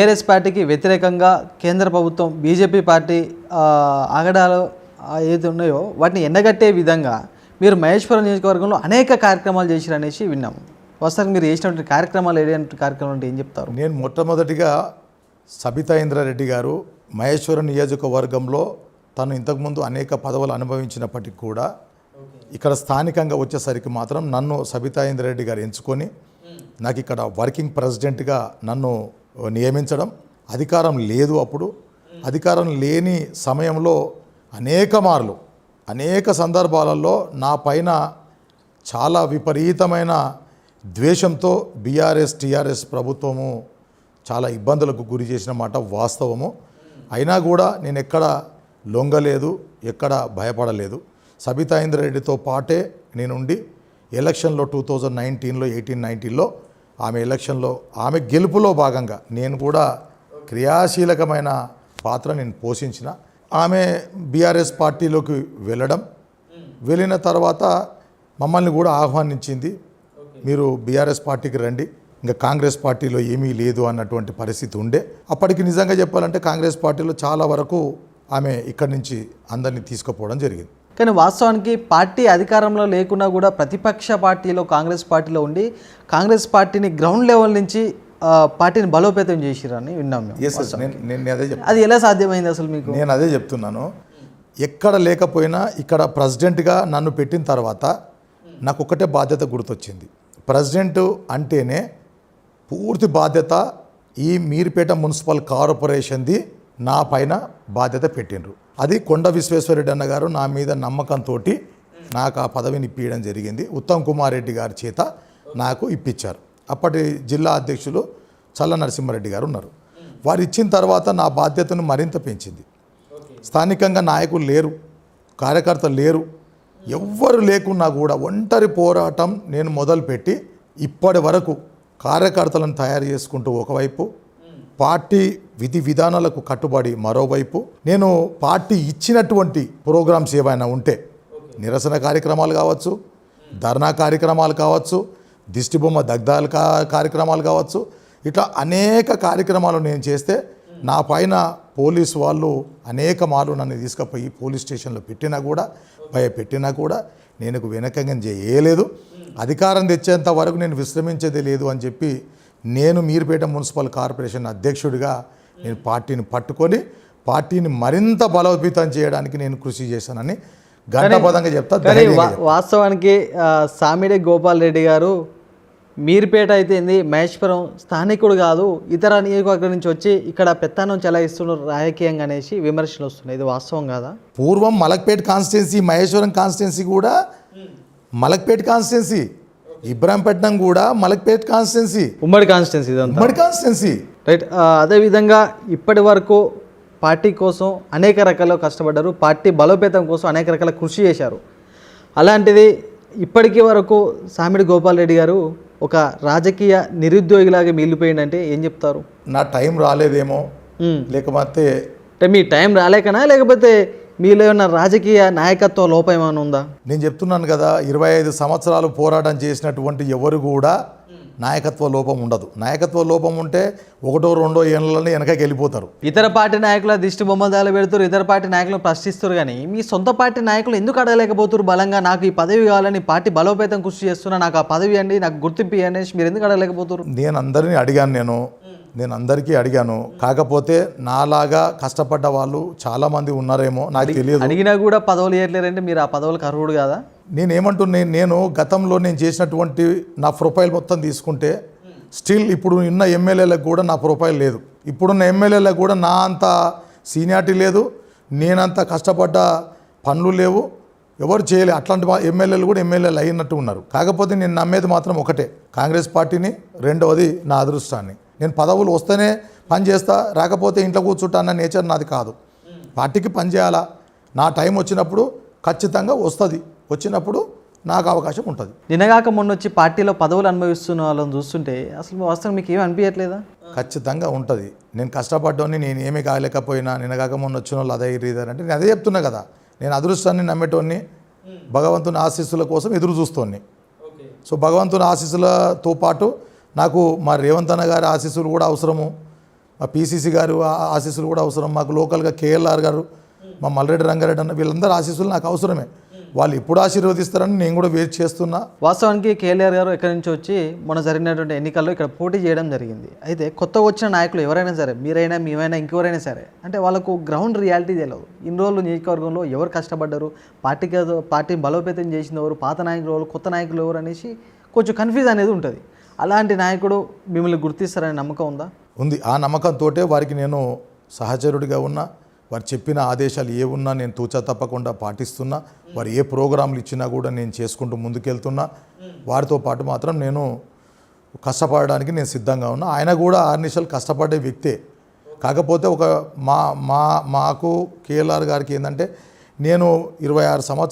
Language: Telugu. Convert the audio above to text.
టీఆర్ఎస్ పార్టీకి వ్యతిరేకంగా కేంద్ర ప్రభుత్వం బీజేపీ పార్టీ ఆగడాలు ఏది ఉన్నాయో వాటిని ఎండగట్టే విధంగా మీరు మహేశ్వరం నియోజకవర్గంలో అనేక కార్యక్రమాలు చేసిరనేసి విన్నాము. వస్తారు మీరు చేసినటువంటి కార్యక్రమాలు ఏదైనా కార్యక్రమాలు అంటే ఏం చెప్తారు? నేను మొట్టమొదటిగా సబితా ఇంద్రారెడ్డి గారు మహేశ్వరం నియోజకవర్గంలో తను ఇంతకుముందు అనేక పదవులు అనుభవించినప్పటికీ కూడా ఇక్కడ స్థానికంగా వచ్చేసరికి మాత్రం నన్ను సబితా ఇంద్రారెడ్డి గారు ఎంచుకొని నాకు ఇక్కడ వర్కింగ్ ప్రెసిడెంట్గా నన్ను నియమించడం, అధికారం లేదు అప్పుడు, అధికారం లేని సమయంలో అనేక సందర్భాలలో నా పైన చాలా విపరీతమైన ద్వేషంతో టీఆర్ఎస్ ప్రభుత్వము చాలా ఇబ్బందులకు గురి చేసిన మాట వాస్తవము. అయినా కూడా నేను ఎక్కడ లొంగలేదు, ఎక్కడ భయపడలేదు. సబితా ఇంద్రారెడ్డితో పాటే నేనుండి ఎలక్షన్లో 2019లో 18-19లో ఆమె ఎలక్షన్లో ఆమె గెలుపులో భాగంగా నేను కూడా క్రియాశీలకమైన పాత్ర నేను పోషించిన. ఆమె బీఆర్ఎస్ పార్టీలోకి వెళ్ళిన తర్వాత మమ్మల్ని కూడా ఆహ్వానించింది, మీరు బీఆర్ఎస్ పార్టీకి రండి, ఇంకా కాంగ్రెస్ పార్టీలో ఏమీ లేదు అన్నటువంటి పరిస్థితి ఉండే. అప్పటికి నిజంగా చెప్పాలంటే కాంగ్రెస్ పార్టీలో చాలా వరకు ఆమె ఇక్కడి నుంచి అందరినీ తీసుకుపోవడం జరిగింది. కానీ వాస్తవానికి పార్టీ అధికారంలో లేకున్నా కూడా ప్రతిపక్ష పార్టీలో కాంగ్రెస్ పార్టీలో ఉండి కాంగ్రెస్ పార్టీని గ్రౌండ్ లెవెల్ నుంచి పార్టీని బలోపేతం చేసిరని విన్నాం. నేను అదే అది ఎలా సాధ్యమైంది అసలు మీకు? నేను అదే చెప్తున్నాను. ఎక్కడ లేకపోయినా ఇక్కడ ప్రెసిడెంట్గా నన్ను పెట్టిన తర్వాత నాకు ఒకటే బాధ్యత గుర్తొచ్చింది. ప్రెసిడెంట్ అంటేనే పూర్తి బాధ్యత ఈ మీర్పేట మున్సిపల్ కార్పొరేషన్ది నా పైన బాధ్యత పెట్టిండ్రు. అది కొండ విశ్వేశ్వరరెడ్డి అన్న గారు నా మీద నమ్మకంతో నాకు ఆ పదవిని ఇప్పించడం జరిగింది. ఉత్తమ్ కుమార్ రెడ్డి గారి చేత నాకు ఇప్పించారు. అప్పటి జిల్లా అధ్యక్షులు చల్ల నరసింహారెడ్డి గారు ఉన్నారు. వారు ఇచ్చిన తర్వాత నా బాధ్యతను మరింత పెంచింది. స్థానికంగా నాయకులు లేరు, కార్యకర్తలు లేరు, ఎవ్వరు లేకున్నా కూడా ఒంటరి పోరాటం నేను మొదలుపెట్టి ఇప్పటి వరకు కార్యకర్తలను తయారు చేసుకుంటూ ఒకవైపు, పార్టీ విధి విధానాలకు కట్టుబడి మరోవైపు, నేను పార్టీ ఇచ్చినటువంటి ప్రోగ్రామ్స్ ఏవైనా ఉంటే నిరసన కార్యక్రమాలు కావచ్చు, ధర్నా కార్యక్రమాలు కావచ్చు, దిష్టిబొమ్మ దగ్ధాల కార్యక్రమాలు కావచ్చు, ఇట్లా అనేక కార్యక్రమాలు నేను చేస్తే నా పైన పోలీసు వాళ్ళు అనేక మార్లు నన్ను తీసుకుపోయి పోలీస్ స్టేషన్లో భయపెట్టినా కూడా నేను వెనకంగా చేయలేదు. అధికారం తెచ్చేంత వరకు నేను విశ్రమించేది లేదు అని చెప్పి నేను మీర్పేట మున్సిపల్ కార్పొరేషన్ అధ్యక్షుడిగా నేను పార్టీని పట్టుకొని పార్టీని మరింత బలోపేతం చేయడానికి నేను కృషి చేశానని గంటపదంగా చెప్తా. వాస్తవానికి సామిడి గోపాల్ రెడ్డి గారు మీర్పేట అయితే మహేశ్వరం స్థానికుడు కాదు, ఇతర నియోజకవర్గం నుంచి వచ్చి ఇక్కడ పెత్తనం చెలాయిస్తున్నారు రాజకీయంగా అనేసి విమర్శలు వస్తున్నాయి. ఇది వాస్తవం కాదా? పూర్వం మలక్పేట్ కాన్స్టిట్యున్సీ, మహేశ్వరం కాన్స్టిట్యున్సీ కూడా మలక్పేట్ కాన్స్టిట్యున్సీ, ఇబ్రాహీంపట్నం కూడా మలక్పేట్ కాన్స్టిట్యున్సీ, ఉమ్మడి కాన్స్టిట్యున్సీ రైట్. అదేవిధంగా ఇప్పటి వరకు పార్టీ కోసం అనేక రకాల కష్టపడ్డారు, పార్టీ బలోపేతం కోసం అనేక రకాల కృషి చేశారు. అలాంటిది ఇప్పటికీ వరకు సామిడి గోపాల్ రెడ్డి గారు ఒక రాజకీయ నిరుద్యోగిలాగా మిగిలిపోయిందంటే ఏం చెప్తారు? నా టైం రాలేదేమో, లేకపోతే అంటే మీ టైం రాలేకనా, లేకపోతే మీలో ఉన్న రాజకీయ నాయకత్వ లోపం ఏమైనా ఉందా? నేను చెప్తున్నాను కదా, 25 సంవత్సరాలు పోరాటం చేసినటువంటి ఎవరు కూడా నాయకత్వ లోపం ఉండదు. నాయకత్వ లోపం ఉంటే 1-2 ఏళ్ళని వెనకకి వెళ్ళిపోతారు. ఇతర పార్టీ నాయకుల దిష్టి బొమ్మదాలు పెడుతారు, ఇతర పార్టీ నాయకులను ప్రశ్నిస్తారు, కానీ మీ సొంత పార్టీ నాయకులు ఎందుకు అడగలేకపోతారు బలంగా? నాకు ఈ పదవి కావాలని, పార్టీ బలోపేతం కృషి చేస్తున్నా, నాకు ఆ పదవి అండి, నాకు గుర్తింపు అనేసి మీరు ఎందుకు అడగలేకపోతారు? నేను అందరికీ అడిగాను. కాకపోతే నాలాగా కష్టపడ్డ వాళ్ళు చాలామంది ఉన్నారేమో, నాకు తెలియదు. అడిగినా కూడా పదవులు ఇవ్వట్లేరంటే మీరు ఆ పదవులకు అర్హుడు కాదా? నేను గతంలో నేను చేసినటువంటి నా ప్రొఫైల్ మొత్తం తీసుకుంటే స్టిల్ ఇప్పుడు ఉన్న ఎమ్మెల్యేలకు కూడా నా ప్రొఫైల్ లేదు. ఇప్పుడున్న ఎమ్మెల్యేలకు కూడా నా అంత సీనియారిటీ లేదు, నేనంత కష్టపడ్డ పనులు లేవు, ఎవరు చేయలేదు. అట్లాంటి ఎమ్మెల్యేలు కూడా ఎమ్మెల్యేలు అయినట్టు ఉన్నారు. కాకపోతే నేను నమ్మేది మాత్రం ఒకటే, కాంగ్రెస్ పార్టీని, రెండవది నా అదృష్టాన్ని. నేను పదవులు వస్తేనే పని చేస్తా, రాకపోతే ఇంట్లో కూర్చుంటా అన్న నేచర్ నాది కాదు. పార్టీకి పని చేయాలా, నా టైం వచ్చినప్పుడు ఖచ్చితంగా వస్తుంది, వచ్చినప్పుడు నాకు అవకాశం ఉంటుంది. నిన్నగాక మొన్న వచ్చి పార్టీలో పదవులు అనుభవిస్తున్న వాళ్ళని చూస్తుంటే అసలు వాస్తవం మీకు ఏమి అనిపించట్లేదా? ఖచ్చితంగా ఉంటుంది. నేను కష్టపడ్డాన్ని, నేను ఏమీ కాలేకపోయినా నిన్నగాక మొన్న వచ్చిన వాళ్ళు అదే రీజన్ అంటే నేను అదే చెప్తున్నా కదా, నేను అదృష్టాన్ని నమ్మేటోన్ని, భగవంతుని ఆశీస్సుల కోసం ఎదురు చూస్తోన్ని. సో భగవంతుని ఆశీస్సులతో పాటు నాకు మా రేవంత్ అన్న గారి ఆశీస్సులు కూడా అవసరము, మా పీసీసీ గారు ఆశీస్సులు కూడా అవసరం, మాకు లోకల్గా కేఎల్ఆర్ గారు, మా మల్రెడ్డి రంగారెడ్డి అన్న, వీళ్ళందరూ ఆశీస్సులు నాకు అవసరమే. వాళ్ళు ఎప్పుడు ఆశీర్వదిస్తారని నేను కూడా వెయిట్ చేస్తున్నా. వాస్తవానికి కేఎల్ఆర్ గారు ఎక్కడి నుంచి వచ్చి మొన్న జరిగినటువంటి ఎన్నికల్లో ఇక్కడ పోటీ చేయడం జరిగింది. అయితే కొత్తగా వచ్చిన నాయకులు ఎవరైనా సరే, మీరైనా మేమైనా ఇంకెవరైనా సరే, అంటే వాళ్ళకు గ్రౌండ్ రియాలిటీ తెలియదు. ఇన్ని రోజులు నియోజకవర్గంలో ఎవరు కష్టపడ్డారు, పార్టీని బలోపేతం చేసిన ఎవరు, పాత నాయకులు ఎవరు, కొత్త నాయకులు ఎవరు అనేసి కొంచెం కన్ఫ్యూజ్ అనేది ఉంటుంది. అలాంటి నాయకుడు మిమ్మల్ని గుర్తిస్తారనే నమ్మకం ఉందా? ఉంది. ఆ నమ్మకంతో వారికి నేను సహచరుడిగా ఉన్నా. వారు చెప్పిన ఆదేశాలు ఏ ఉన్నా నేను తూచా తప్పకుండా పాటిస్తున్నా. వారు ఏ ప్రోగ్రాంలు ఇచ్చినా కూడా నేను చేసుకుంటూ ముందుకెళ్తున్నా. వారితో పాటు మాత్రం నేను కష్టపడడానికి నేను సిద్ధంగా ఉన్నా. ఆయన కూడా 6 నిమిషాలు కష్టపడే వ్యక్తే. కాకపోతే ఒక మాకు కేఎల్ఆర్ గారికి ఏంటంటే, నేను 26 సంవత్సరాలు